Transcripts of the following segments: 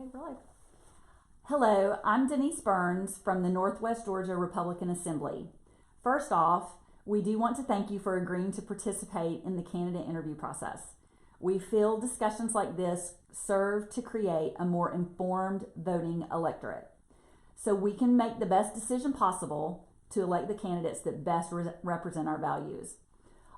Okay, really. Hello, I'm Denise Burns from the Northwest Georgia Republican Assembly. First off, we do want to thank you for agreeing to participate in the candidate interview process. We feel discussions like this serve to create a more informed voting electorate, so we can make the best decision possible to elect the candidates that best represent our values.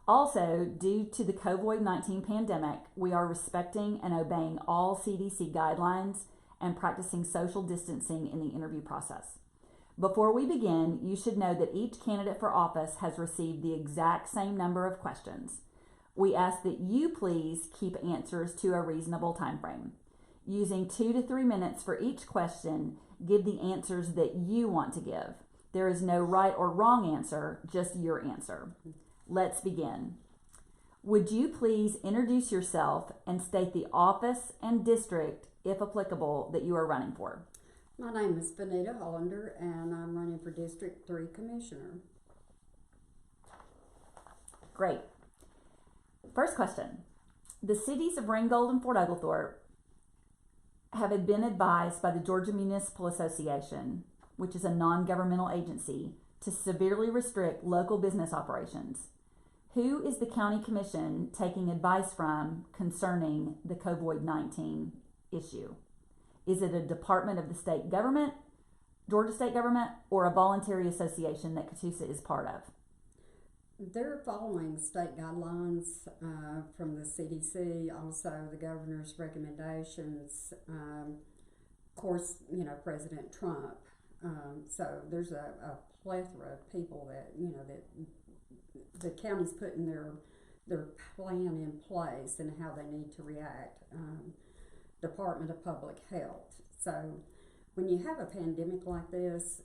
Also, due to the COVID-19 pandemic, we are respecting and obeying all CDC guidelines and practicing social distancing in the interview process. Before we begin, you should know that each candidate for office has received the exact same number of questions. We ask that you please keep answers to a reasonable time frame. Using 2 to 3 minutes for each question, give the answers that you want to give. There is no right or wrong answer, just your answer. Let's begin. Would you please introduce yourself and state the office and district, if applicable, that you are running for? My name is Vanita Hullander, and I'm running for District 3 Commissioner. Great. First question. The cities of Ringgold and Fort Oglethorpe have been advised by the Georgia Municipal Association, which is a non-governmental agency, to severely restrict local business operations. Who is the county commission taking advice from concerning the COVID-19 issue? Is it a department of the state government, Georgia state government, or a voluntary association that Catoosa is part of? They're following state guidelines from the CDC, also the governor's recommendations. Of course, President Trump. So there's a plethora of people that that the county's putting their plan in place and how they need to react. Department of Public Health. So when you have a pandemic like this,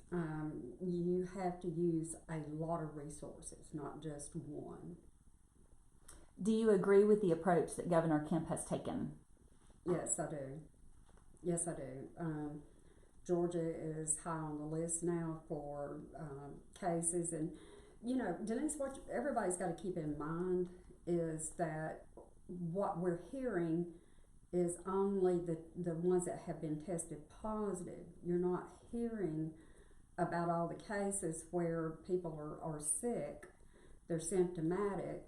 you have to use a lot of resources, not just one. Do you agree with the approach that Governor Kemp has taken? Yes, I do. Yes, I do. Georgia is high on the list now for cases, and Denise, what everybody's got to keep in mind is that what we're hearing is only the ones that have been tested positive. You're not hearing about all the cases where people are sick, they're symptomatic,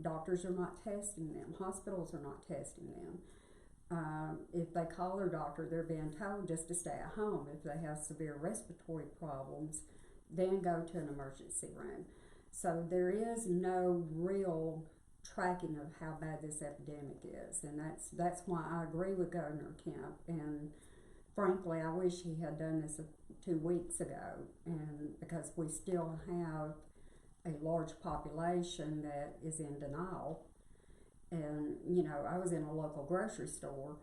doctors are not testing them, hospitals are not testing them. If they call their doctor, they're being told just to stay at home. If they have severe respiratory problems, then go to an emergency room. So there is no real tracking of how bad this epidemic is, and that's why I agree with Governor Kemp. And frankly, I wish he had done this 2 weeks ago, and because we still have a large population that is in denial. And I was in a local grocery store,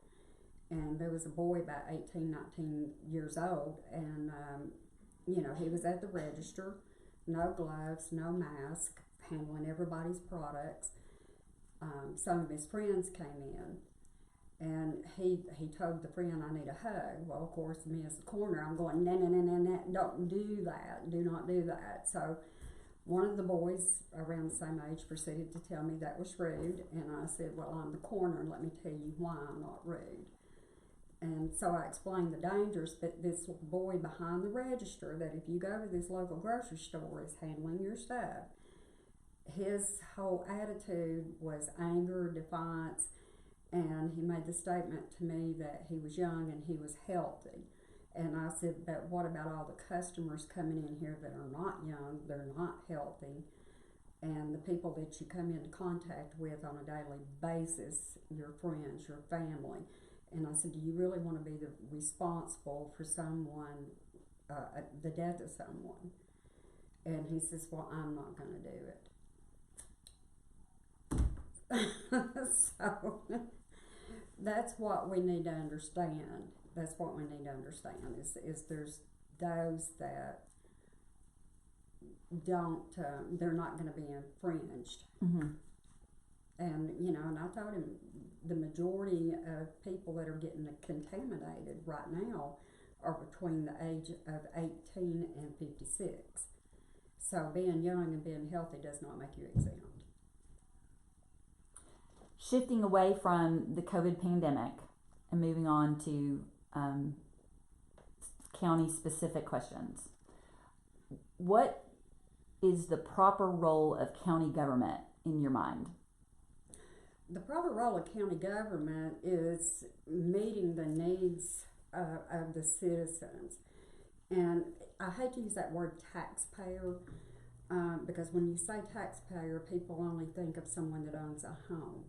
and there was a boy about 18, 19 years old, and he was at the register, no gloves, no mask, handling everybody's products. Some of his friends came in, and he told the friend, "I need a hug." Well, of course, me as the coroner, I'm going, no, don't do that, do not do that. So one of the boys around the same age proceeded to tell me that was rude, and I said, "Well, I'm the coroner, let me tell you why I'm not rude." And so I explained the dangers, but this boy behind the register, that if you go to this local grocery store, is handling your stuff. His whole attitude was anger, defiance, and he made the statement to me that he was young and he was healthy. And I said, but what about all the customers coming in here that are not young, they're not healthy, and the people that you come into contact with on a daily basis, your friends, your family. And I said, do you really want to be responsible for someone, the death of someone? And he says, well, I'm not going to do it. So that's what we need to understand. That's what we need to understand is there's those that don't, they're not going to be infringed. Mm-hmm. And, and I told him the majority of people that are getting contaminated right now are between the age of 18 and 56. So being young and being healthy does not make you exempt. Shifting away from the COVID pandemic and moving on to um, county-specific questions. What is the proper role of county government in your mind? The proper role of county government is meeting the needs of the citizens. And I hate to use that word taxpayer because when you say taxpayer, people only think of someone that owns a home.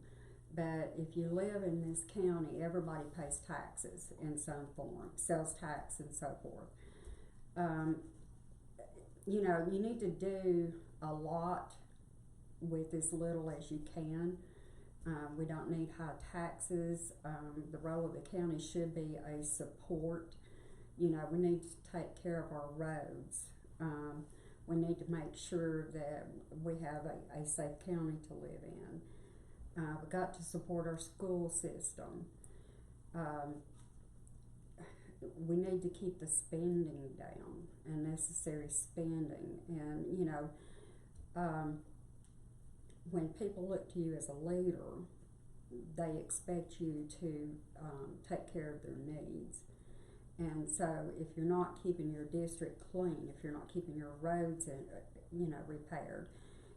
But if you live in this county, everybody pays taxes in some form, sales tax and so forth. You know, you need to do a lot with as little as you can. We don't need high taxes. The role of the county should be a support. You know, we need to take care of our roads. We need to make sure that we have a safe county to live in. We've got to support our school system. We need to keep the spending down, unnecessary spending. And, you know, when people look to you as a leader, they expect you to take care of their needs. And so if you're not keeping your district clean, if you're not keeping your roads repaired,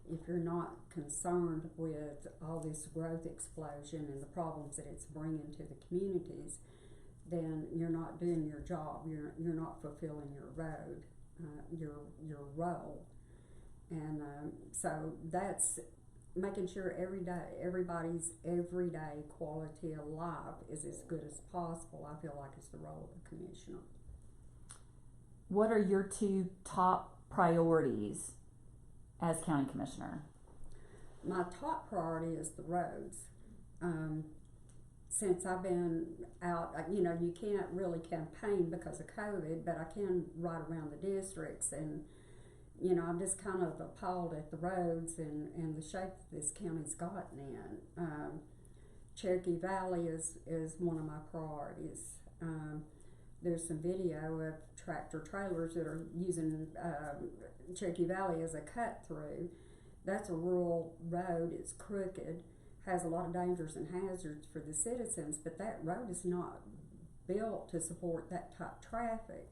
if you're not concerned with all this growth explosion and the problems that it's bringing to the communities, then you're not doing your job. You're not fulfilling your your role. And so that's making sure everybody's everyday quality of life is as good as possible. I feel like it's the role of the commissioner. What are your two top priorities as county commissioner? My top priority is the roads. Since I've been out, you know, you can't really campaign because of COVID, but I can ride around the districts, and you know, I'm just kind of appalled at the roads and the shape that this county's gotten in. Cherokee Valley is one of my priorities. There's some video of tractor trailers that are using Cherokee Valley as a cut through. That's a rural road. It's crooked, has a lot of dangers and hazards for the citizens, but that road is not built to support that type of traffic.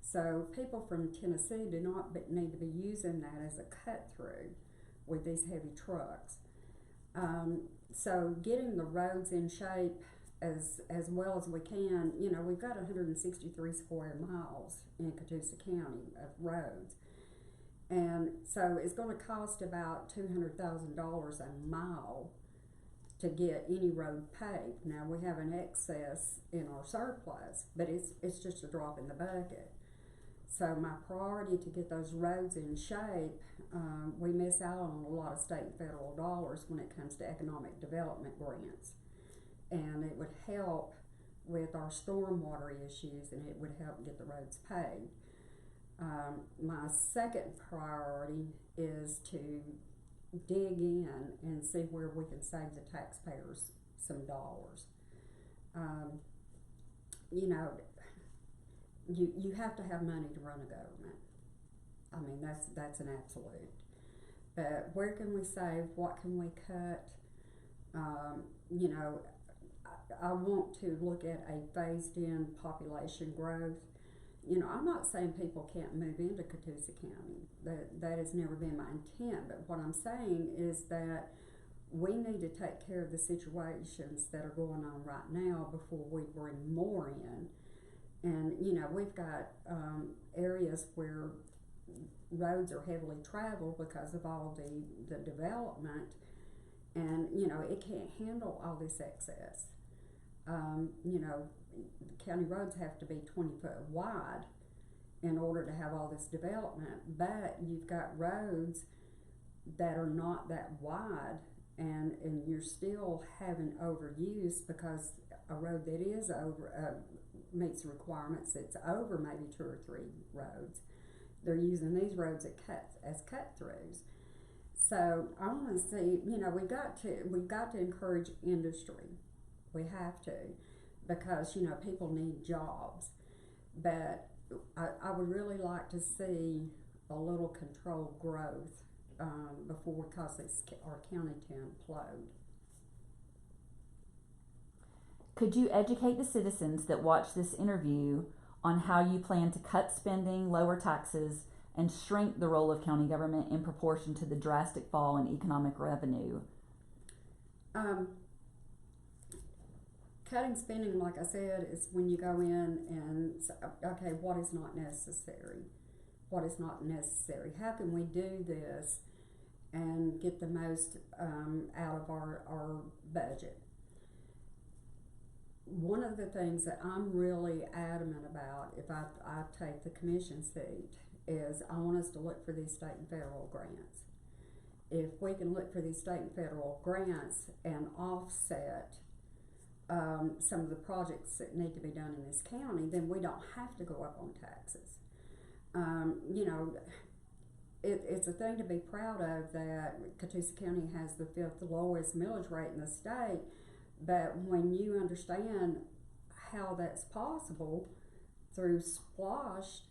So people from Tennessee do not need to be using that as a cut through with these heavy trucks. So getting the roads in shape as well as we can. You know, we've got 163 square miles in Catoosa County of roads. And so it's going to cost about $200,000 a mile to get any road paved. Now we have an excess in our surplus, but it's just a drop in the bucket. So my priority to get those roads in shape, we miss out on a lot of state and federal dollars when it comes to economic development grants. And it would help with our stormwater issues, and it would help get the roads paved. My second priority is to dig in and see where we can save the taxpayers some dollars. You know, you have to have money to run a government. I mean, that's an absolute. But where can we save? What can we cut? You know, I want to look at a phased-in population growth. You know, I'm not saying people can't move into Catoosa County. That has never been my intent. But what I'm saying is that we need to take care of the situations that are going on right now before we bring more in. And, you know, we've got areas where roads are heavily traveled because of all the development. And, you know, it can't handle all this excess. You know, county roads have to be 20 foot wide in order to have all this development, but you've got roads that are not that wide, and you're still having overuse because a road that is over meets requirements, it's over maybe 2 or 3 roads. They're using these roads as cut throughs. So I want to see, you know, we've got to encourage industry. We have to, because, you know, people need jobs. But I would really like to see a little controlled growth before we cause our county to implode. Could you educate the citizens that watch this interview on how you plan to cut spending, lower taxes, and shrink the role of county government in proportion to the drastic fall in economic revenue? Cutting spending, like I said, is when you go in and say, okay, what is not necessary? What is not necessary? How can we do this and get the most out of our budget? One of the things that I'm really adamant about if I take the commission seat is I want us to look for these state and federal grants. If we can look for these state and federal grants and offset some of the projects that need to be done in this county, then we don't have to go up on taxes. You know, it's a thing to be proud of that Catoosa County has the 5th lowest millage rate in the state, but when you understand how that's possible through SPLOSH,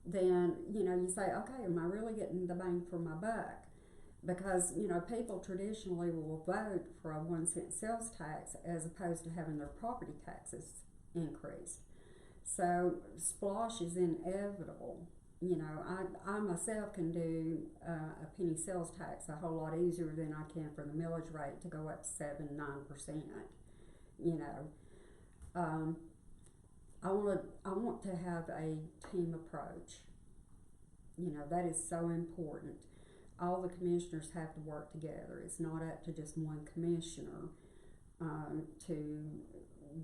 then, you know, you say, okay, am I really getting the bang for my buck? Because, you know, people traditionally will vote for a 1-cent sales tax as opposed to having their property taxes increased. So SPLOSH is inevitable. You know, I myself can do a penny sales tax a whole lot easier than I can for the millage rate to go up 7-9%. You know, I want to have a team approach. You know, that is so important. All the commissioners have to work together. It's not up to just one commissioner to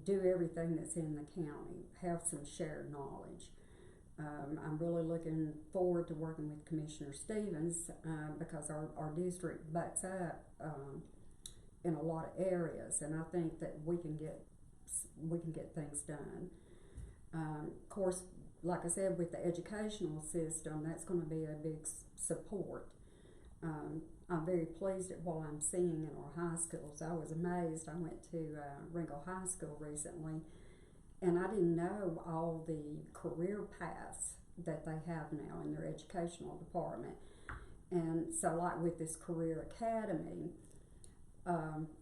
do everything that's in the county, have some shared knowledge. I'm really looking forward to working with Commissioner Stevens because our district butts up in a lot of areas, and I think that we can get things done. Of course, like I said, with the educational system, that's going to be a big support. I'm very pleased at what I'm seeing in our high schools. I was amazed. I went to Ringgold High School recently, and I didn't know all the career paths that they have now in their educational department. And so, like with this career academy,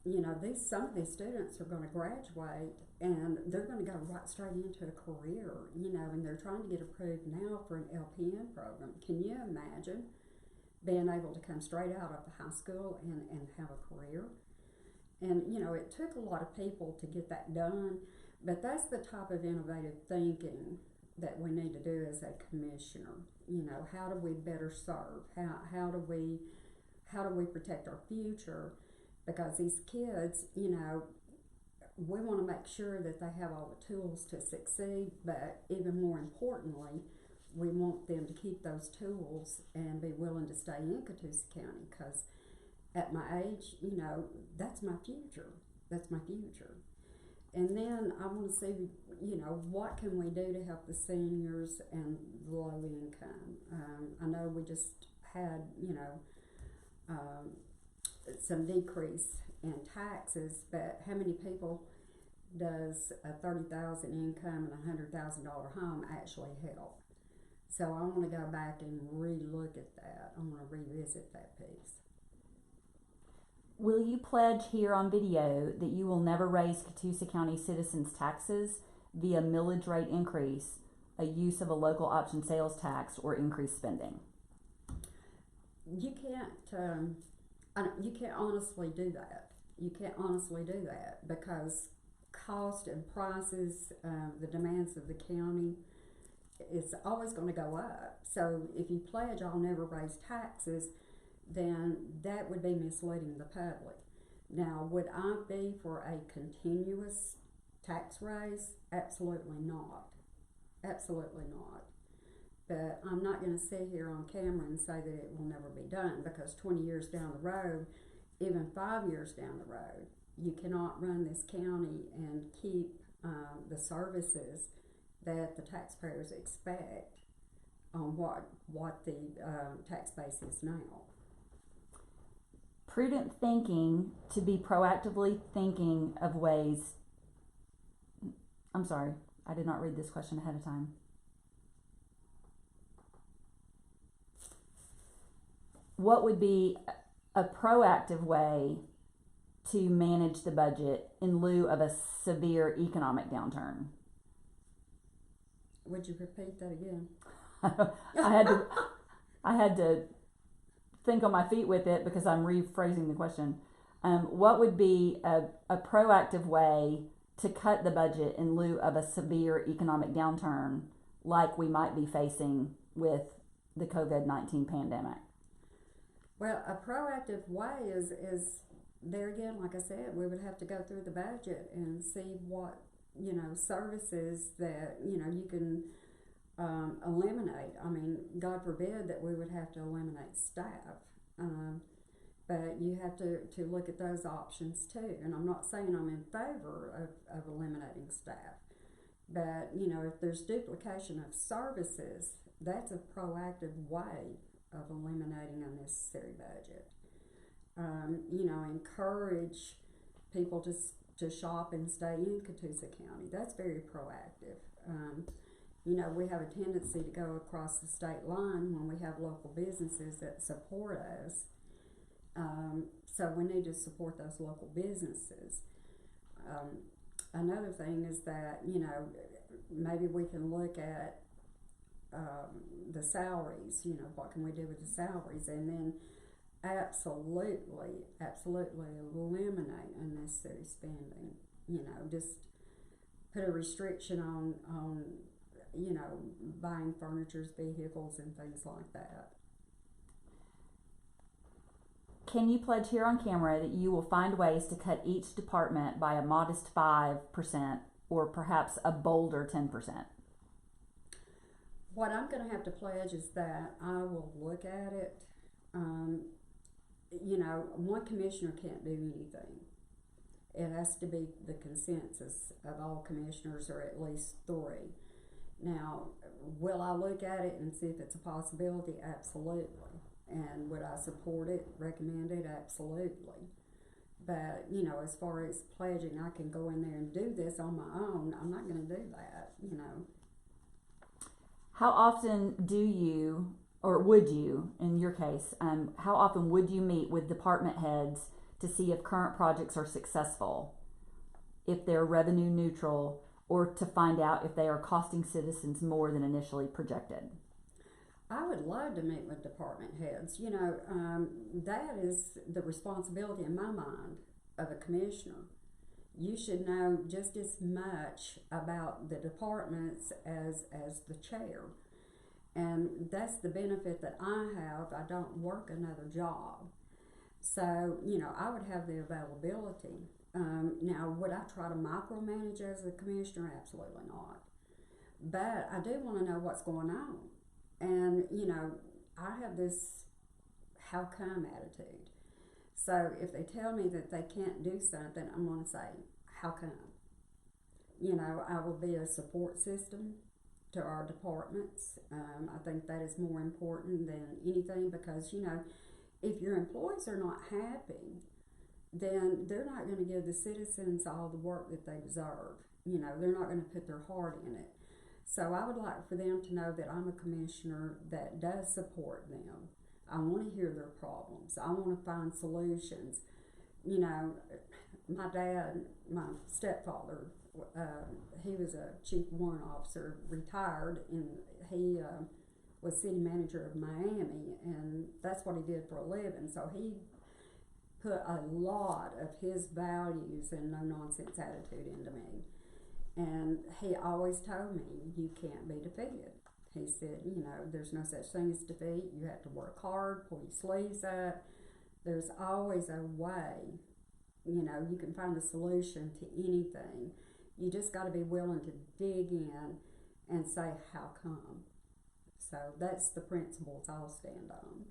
you know, some of these students are going to graduate and they're going to go right straight into a career, you know, and they're trying to get approved now for an LPN program. Can you imagine being able to come straight out of the high school and have a career? And, you know, it took a lot of people to get that done, but that's the type of innovative thinking that we need to do as a commissioner. You know, how do we better serve? How do we protect our future? Because these kids, you know, we want to make sure that they have all the tools to succeed, but even more importantly, we want them to keep those tools and be willing to stay in Catoosa County, because at my age, you know, that's my future. That's my future. And then I want to see, you know, what can we do to help the seniors and the low income. I know we just had, you know, some decrease in taxes, but how many people does a $30,000 income and a $100,000 home actually help? So I want to go back and re-look at that. I want to revisit that piece. Will you pledge here on video that you will never raise Catoosa County citizens' taxes via millage rate increase, a use of a local option sales tax, or increased spending? You can't honestly do that. You can't honestly do that because cost and prices, the demands of the county, it's always going to go up. So if you pledge I'll never raise taxes, then that would be misleading the public. Now, would I be for a continuous tax raise? Absolutely not. Absolutely not. But I'm not going to sit here on camera and say that it will never be done, because 20 years down the road, even 5 years down the road, you cannot run this county and keep the services that the taxpayers expect on what the tax base is now. Prudent thinking to be proactively thinking of ways. I'm sorry, I did not read this question ahead of time. What would be a proactive way to manage the budget in lieu of a severe economic downturn? Would you repeat that again? I had to think on my feet with it because I'm rephrasing the question. What would be a proactive way to cut the budget in lieu of a severe economic downturn like we might be facing with the COVID-19 pandemic? Well, a proactive way is there again, like I said, we would have to go through the budget and see what, services that, you can eliminate. I mean, God forbid that we would have to eliminate staff. But you have to look at those options too. And I'm not saying I'm in favor of eliminating staff. But, if there's duplication of services, that's a proactive way of eliminating unnecessary budget. Encourage people to shop and stay in Catoosa County. That's very proactive. We have a tendency to go across the state line when we have local businesses that support us. So we need to support those local businesses. Another thing is that, maybe we can look at the salaries, what can we do with the salaries, and then absolutely eliminate unnecessary spending. Just put a restriction on buying furniture, vehicles, and things like that. Can you pledge here on camera that you will find ways to cut each department by a modest 5% or perhaps a bolder 10%? What I'm going to have to pledge is that I will look at it. One commissioner can't do anything. It has to be the consensus of all commissioners, or at least 3. Now, will I look at it and see if it's a possibility? Absolutely. And would I support it, recommend it? Absolutely. But, as far as pledging, I can go in there and do this on my own. I'm not going to do that, How often do you, or would you, in your case, how often would you meet with department heads to see if current projects are successful, if they're revenue neutral, or to find out if they are costing citizens more than initially projected? I would love to meet with department heads. That is the responsibility in my mind of a commissioner. You should know just as much about the departments as the chair. And that's the benefit that I have. I don't work another job. So, I would have the availability. Now, would I try to micromanage as a commissioner? Absolutely not. But I do want to know what's going on. And, I have this how come attitude. So if they tell me that they can't do something, I'm going to say, how come? I will be a support system to our departments. I think that is more important than anything because, if your employees are not happy, then they're not going to give the citizens all the work that they deserve. They're not going to put their heart in it. So I would like for them to know that I'm a commissioner that does support them. I want to hear their problems. I want to find solutions. My dad, my stepfather, he was a chief warrant officer, retired, and he was city manager of Miami, and that's what he did for a living. So he put a lot of his values and no-nonsense attitude into me. And he always told me, you can't be defeated. He said, there's no such thing as defeat. You have to work hard, pull your sleeves up. There's always a way. You can find a solution to anything. You just got to be willing to dig in and say, how come? So that's the principles I'll stand on.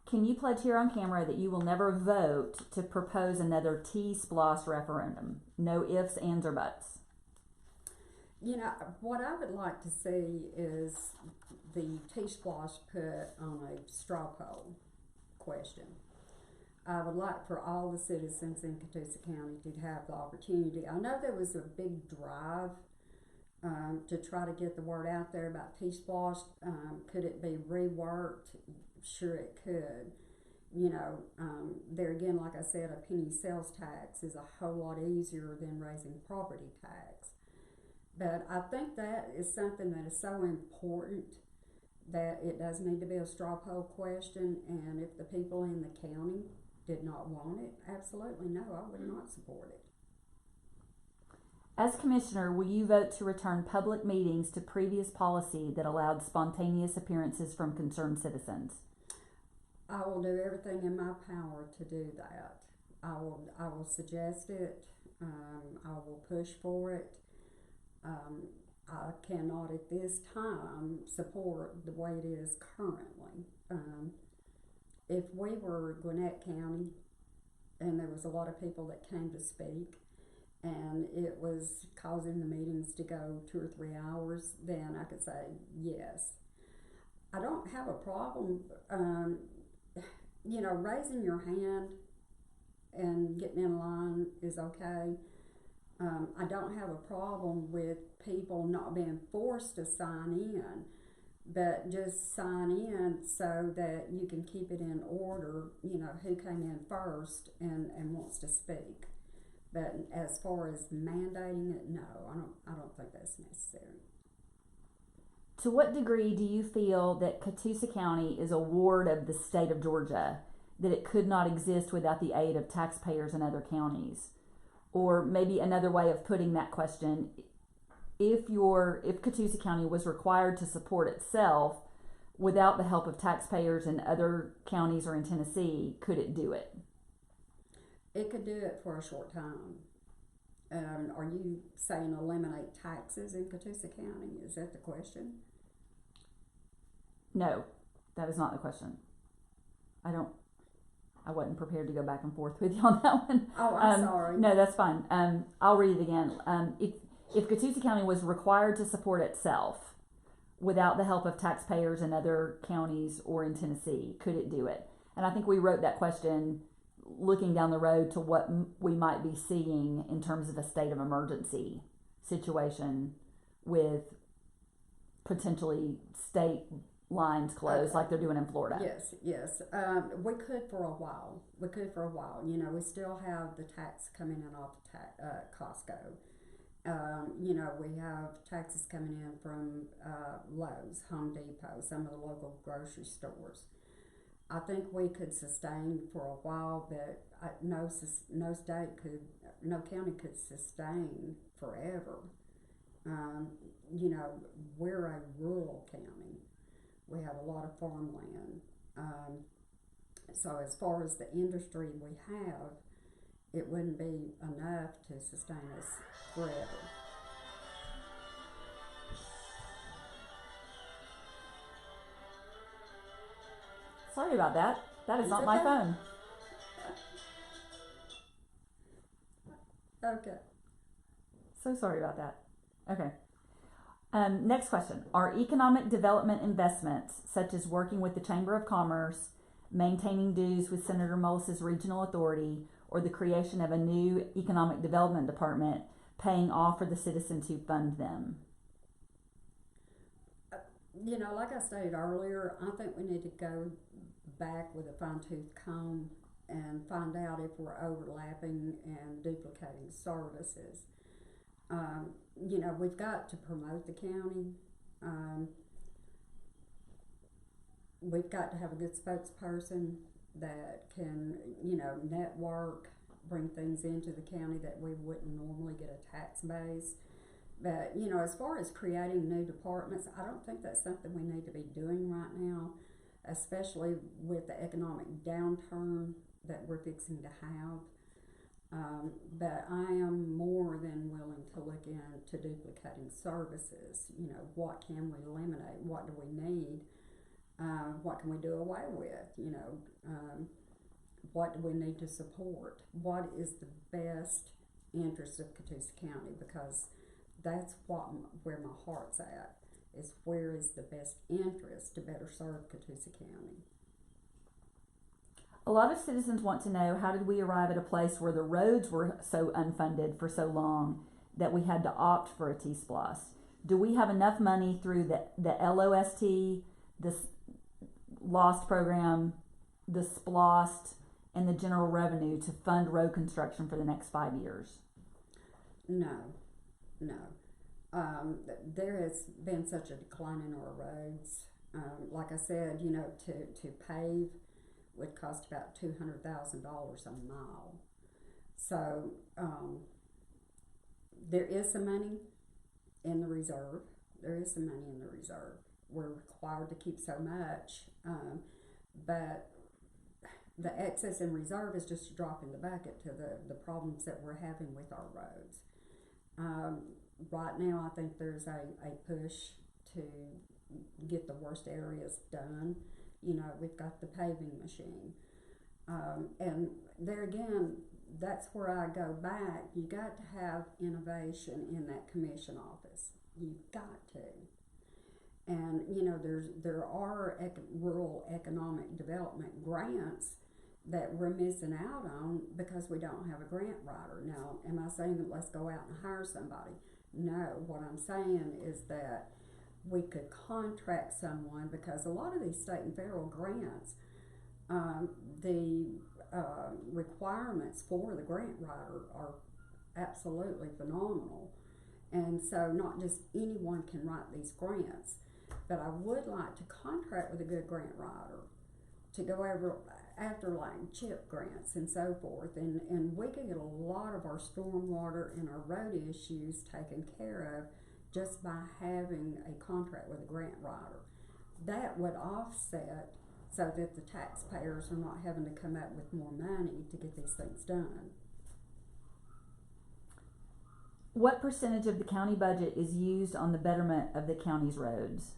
Can you pledge here on camera that you will never vote to propose another Tease referendum? No ifs, ands, or buts. What I would like to see is the Tease put on a straw poll question. I would like for all the citizens in Catoosa County to have the opportunity. I know there was a big drive to try to get the word out there about Tease. Could it be reworked? Sure it could. There again, like I said, a penny sales tax is a whole lot easier than raising property tax. But I think that is something that is so important that it does need to be a straw poll question, and if the people in the county did not want it, absolutely no, I would not support it. As commissioner, will you vote to return public meetings to previous policy that allowed spontaneous appearances from concerned citizens? I will do everything in my power to do that. I will suggest it. I will push for it. I cannot at this time support the way it is currently. If we were Gwinnett County and there was a lot of people that came to speak and it was causing the meetings to go 2 or 3 hours, then I could say yes. I don't have a problem, raising your hand and getting in line is okay. I don't have a problem with people not being forced to sign in, but just sign in so that you can keep it in order, who came in first and wants to speak. But as far as mandating it, no, I don't think that's necessary. To what degree do you feel that Catoosa County is a ward of the state of Georgia, that it could not exist without the aid of taxpayers in other counties? Or maybe another way of putting that question, if Catoosa County was required to support itself without the help of taxpayers in other counties or in Tennessee, could it do it? It could do it for a short time. Are you saying eliminate taxes in Catoosa County? Is that the question? No, that is not the question. I wasn't prepared to go back and forth with you on that one. Oh, I'm sorry. No, that's fine. I'll read it again. If Catoosa County was required to support itself without the help of taxpayers in other counties or in Tennessee, could it do it? And I think we wrote that question looking down the road to what we might be seeing in terms of a state of emergency situation with potentially state lines closed like they're doing in Florida. Yes. We could for a while. We still have the tax coming in off Costco. We have taxes coming in from Lowe's, Home Depot, some of the local grocery stores. I think we could sustain for a while, but no county could sustain forever. We're a rural county. We have a lot of farmland. So as far as the industry we have, it wouldn't be enough to sustain us forever. Sorry about that. That is not my phone. Okay. So sorry about that. Okay. Next question. Are economic development investments, such as working with the Chamber of Commerce, maintaining dues with Senator Mullis's regional authority, or the creation of a new economic development department, paying off for the citizens who fund them? Like I stated earlier, I think we need to go back with a fine-tooth comb and find out if we're overlapping and duplicating services. We've got to promote the county. We've got to have a good spokesperson that can, network, bring things into the county that we wouldn't normally get a tax base. But, as far as creating new departments, I don't think that's something we need to be doing right now, especially with the economic downturn that we're fixing to have. But I am more than willing to look into duplicating services. What can we eliminate? What do we need? What can we do away with? What do we need to support? What is the best interest of Catoosa County? Because that's where my heart's at, is where is the best interest to better serve Catoosa County. A lot of citizens want to know, how did we arrive at a place where the roads were so unfunded for so long that we had to opt for a T-Splosh? Do we have enough money through the LOST, this LOST program, the SPLOST and the general revenue to fund road construction for the next 5 years? No. There has been such a decline in our roads. Like I said, to pave would cost about $200,000 a mile. So there is some money in the reserve. We're required to keep so much, but the excess in reserve is just a drop in the bucket to the problems that we're having with our roads. Right now, I think there's a push to get the worst areas done. We've got the paving machine. And there again, that's where I go back. You got to have innovation in that commission office. You've got to. And, there are rural economic development grants that we're missing out on because we don't have a grant writer. Now, am I saying that let's go out and hire somebody? No, what I'm saying is that we could contract someone, because a lot of these state and federal grants, the requirements for the grant writer are absolutely phenomenal. And so not just anyone can write these grants, but I would like to contract with a good grant writer to go over after like CHIP grants and so forth, and we could get a lot of our stormwater and our road issues taken care of just by having a contract with a grant writer. That would offset so that the taxpayers are not having to come up with more money to get these things done. What percentage of the county budget is used on the betterment of the county's roads?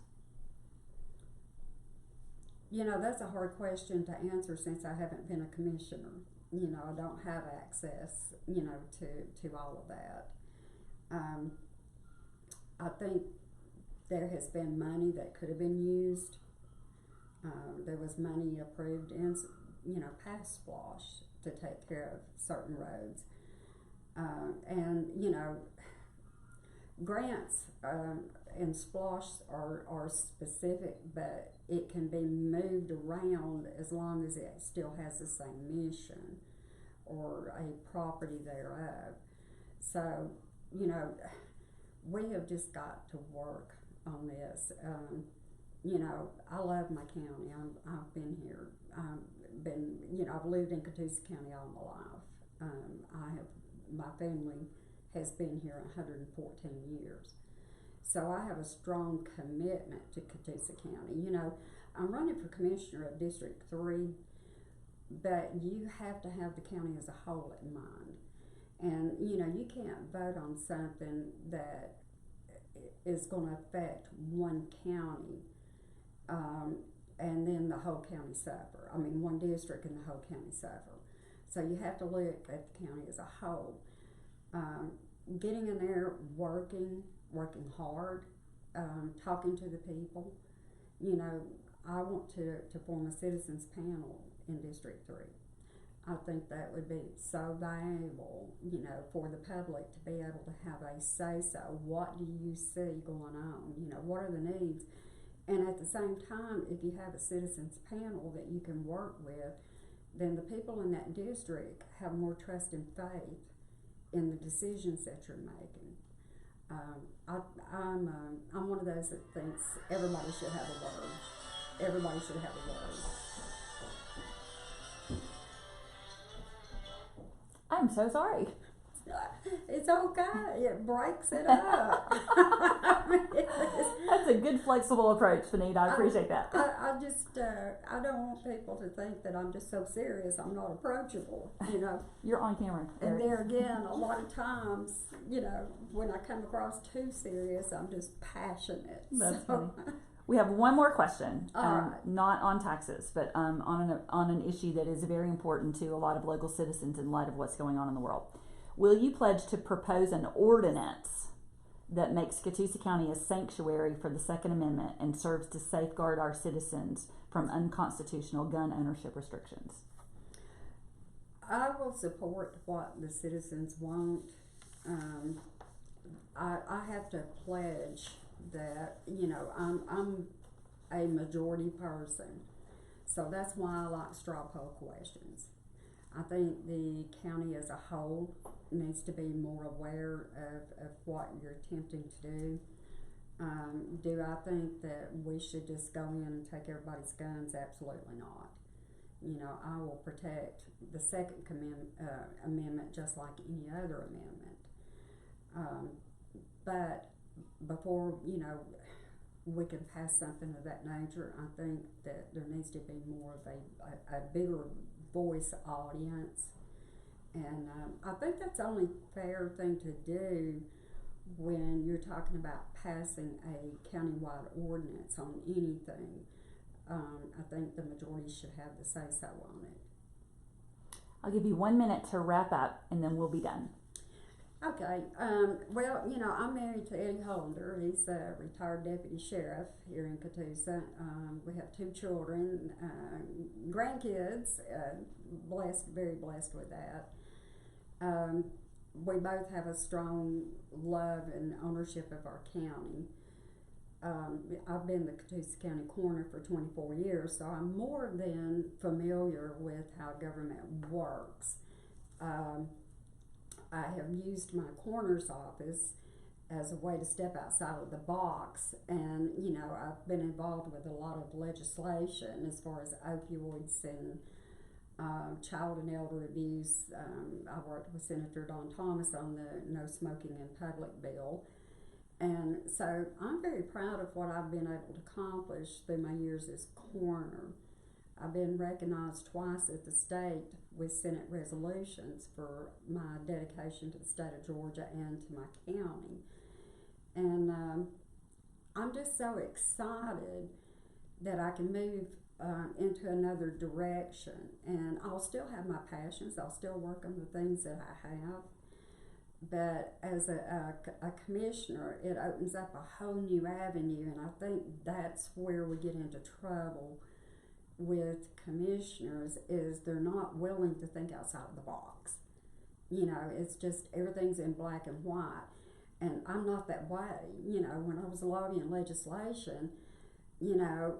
That's a hard question to answer since I haven't been a commissioner. I don't have access, to all of that. I think there has been money that could have been used. There was money approved in, past SPLOST to take care of certain roads. And grants and SPLOST are specific, but it can be moved around as long as it still has the same mission or a property thereof. So, we have just got to work on this. I love my county. I've been here. I've lived in Catoosa County all my life. My family has been here 114 years. So I have a strong commitment to Catoosa County. I'm running for commissioner of District 3, but you have to have the county as a whole in mind. And, you can't vote on something that is going to affect one county and then the whole county suffer. One district and the whole county suffer. So you have to look at the county as a whole. Getting in there, working hard, talking to the people. I want to form a citizens panel in District 3. I think that would be so valuable, for the public to be able to have a say-so. What do you see going on? What are the needs? And at the same time, if you have a citizens panel that you can work with, then the people in that district have more trust and faith in the decisions that you're making. I'm one of those that thinks everybody should have a word. Everybody should have a word. I'm so sorry. It's okay. It breaks it up. That's a good flexible approach, Vanita. I appreciate that. I don't want people to think that I'm just so serious. I'm not approachable, You're on camera. And there again, a lot of times, when I come across too serious, I'm just passionate. That's funny. We have one more question, right. Not on taxes, but on an issue that is very important to a lot of local citizens in light of what's going on in the world. Will you pledge to propose an ordinance that makes Catoosa County a sanctuary for the Second Amendment and serves to safeguard our citizens from unconstitutional gun ownership restrictions? I will support what the citizens want. I have to pledge that, I'm a majority person. So that's why I like straw poll questions. I think the county as a whole needs to be more aware of what you're attempting to do. Do I think that we should just go in and take everybody's guns? Absolutely not. You know, I will protect the Second Amendment just like any other amendment. But before, you know, we can pass something of that nature, I think that there needs to be more of a bigger voice audience. And I think that's the only fair thing to do when you're talking about passing a countywide ordinance on anything. I think the majority should have the say-so on it. I'll give you 1 minute to wrap up and then we'll be done. Okay, well, you know, I'm married to Eddie Hullander. He's a retired deputy sheriff here in Catoosa. We have 2 children, grandkids, blessed, very blessed with that. We both have a strong love and ownership of our county. I've been the Catoosa County coroner for 24 years, so I'm more than familiar with how government works. I have used my coroner's office as a way to step outside of the box, and you know, I've been involved with a lot of legislation as far as opioids and child and elder abuse. I worked with Senator Don Thomas on the No Smoking in Public bill, and so I'm very proud of what I've been able to accomplish through my years as coroner. I've been recognized twice at the state with Senate resolutions for my dedication to the state of Georgia and to my county. And I'm just so excited that I can move into another direction. And I'll still have my passions. I'll still work on the things that I have. But as a commissioner, it opens up a whole new avenue. And I think that's where we get into trouble with commissioners, is they're not willing to think outside of the box. You know, it's just everything's in black and white, and I'm not that way. You know, when I was lobbying legislation, you know,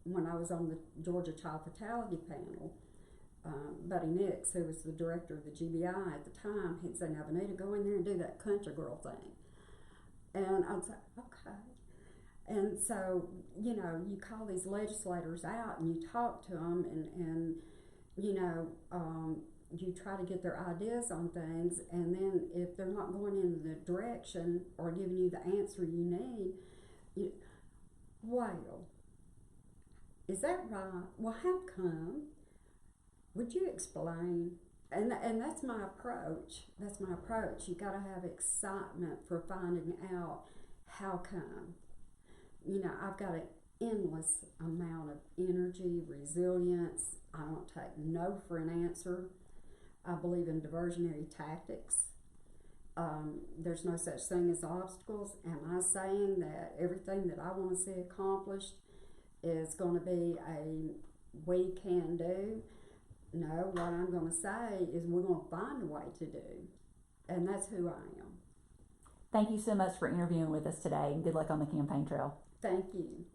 when I was on the Georgia Child Fatality Panel, Buddy Nix, who was the director of the GBI at the time, he'd say, "Now, Vanita, go in there and do that country girl thing." And I'd say, "Okay." And so, you know, you call these legislators out and you talk to them, and you know, you try to get their ideas on things, and then if they're not going in the direction or giving you the answer you need, well, is that right? Well, how come? Would you explain? And that's my approach. That's my approach. You got to have excitement for finding out how come. You know, I've got an endless amount of energy, resilience. I don't take no for an answer. I believe in diversionary tactics. There's no such thing as obstacles. Am I saying that everything that I want to see accomplished is going to be a we can do? No, what I'm going to say is we're going to find a way to do. And that's who I am. Thank you so much for interviewing with us today, and good luck on the campaign trail. Thank you.